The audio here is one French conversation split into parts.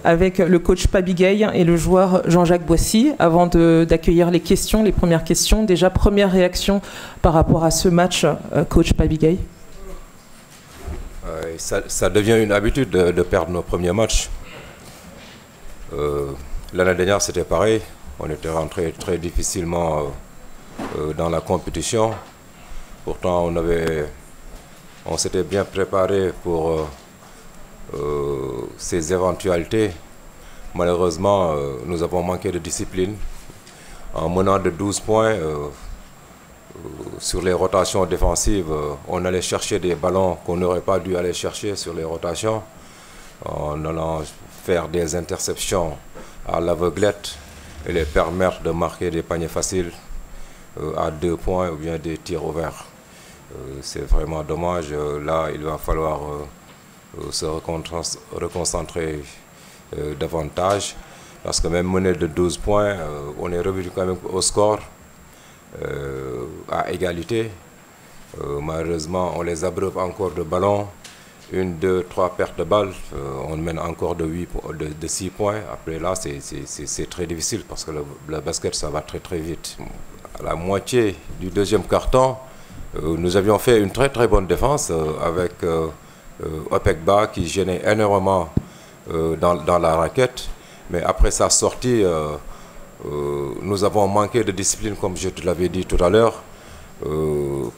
avec le coach Pabigay et le joueur Jean-Jacques Boissy. Avant d'accueillir les questions, les premières questions, déjà première réaction par rapport à ce match, coach Pabigay. Ça devient une habitude de perdre nos premiers matchs. L'année dernière, c'était pareil. On était rentré très difficilement dans la compétition. Pourtant, on s'était bien préparé pour ces éventualités. Malheureusement, nous avons manqué de discipline. En menant de 12 points, sur les rotations défensives, on allait chercher des ballons qu'on n'aurait pas dû aller chercher sur les rotations, en allant faire des interceptions à l'aveuglette et les permettre de marquer des paniers faciles à 2 points ou bien des tirs ouverts. C'est vraiment dommage. Là, il va falloir se reconcentrer davantage, parce que même mené de 12 points, on est revenu quand même au score à égalité. Malheureusement, on les abreuve encore de ballons. 1, 2, 3 pertes de balles. On mène encore de 6 points. Après là, c'est très difficile parce que le basket, ça va très très vite. À la moitié du deuxième quart-temps, nous avions fait une très très bonne défense avec Opekba qui gênait énormément dans la raquette. Mais après sa sortie, nous avons manqué de discipline, comme je te l'avais dit tout à l'heure,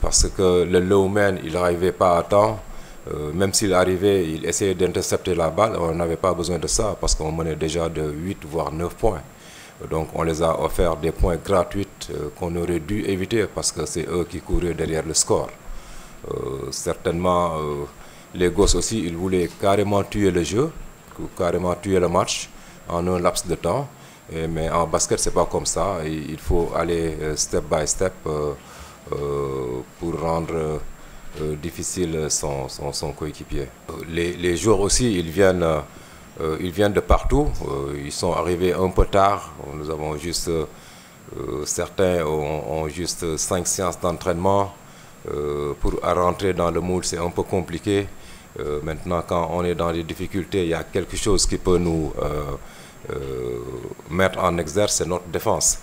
parce que le low man, il n'arrivait pas à temps. Même s'il arrivait, il essayait d'intercepter la balle. On n'avait pas besoin de ça parce qu'on menait déjà de 8 voire 9 points. Donc on les a offert des points gratuits qu'on aurait dû éviter parce que c'est eux qui couraient derrière le score. Certainement, les gosses aussi, ils voulaient carrément tuer le jeu, carrément tuer le match en un laps de temps. Mais en basket, c'est pas comme ça. Il faut aller step by step pour rendre difficile son coéquipier. Les joueurs aussi, ils viennent de partout. Ils sont arrivés un peu tard. Nous avons juste, certains ont juste 5 séances d'entraînement. Pour rentrer dans le moule, c'est un peu compliqué. Maintenant, quand on est dans des difficultés, il y a quelque chose qui peut nous mettre en exergue, c'est notre défense.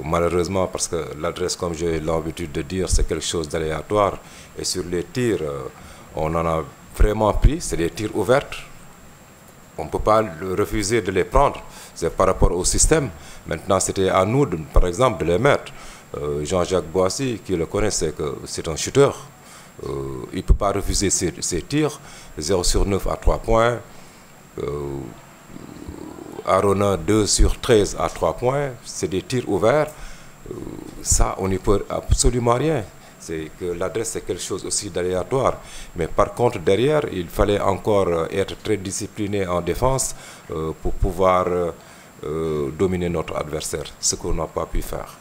Malheureusement, parce que l'adresse, comme j'ai l'habitude de dire, c'est quelque chose d'aléatoire. Et sur les tirs, on en a vraiment pris. C'est des tirs ouverts. On ne peut pas refuser de les prendre. C'est par rapport au système. Maintenant, c'était à nous, par exemple, de les mettre. Jean-Jacques Boissy, qui le connaît, c'est que c'est un shooter. Il ne peut pas refuser ses tirs. 0 sur 9 à 3 points. Arona 2 sur 13 à 3 points. C'est des tirs ouverts. Ça, on n'y peut absolument rien. C'est que l'adresse, c'est quelque chose aussi d'aléatoire. Mais par contre, derrière, il fallait encore être très discipliné en défense pour pouvoir dominer notre adversaire, ce qu'on n'a pas pu faire.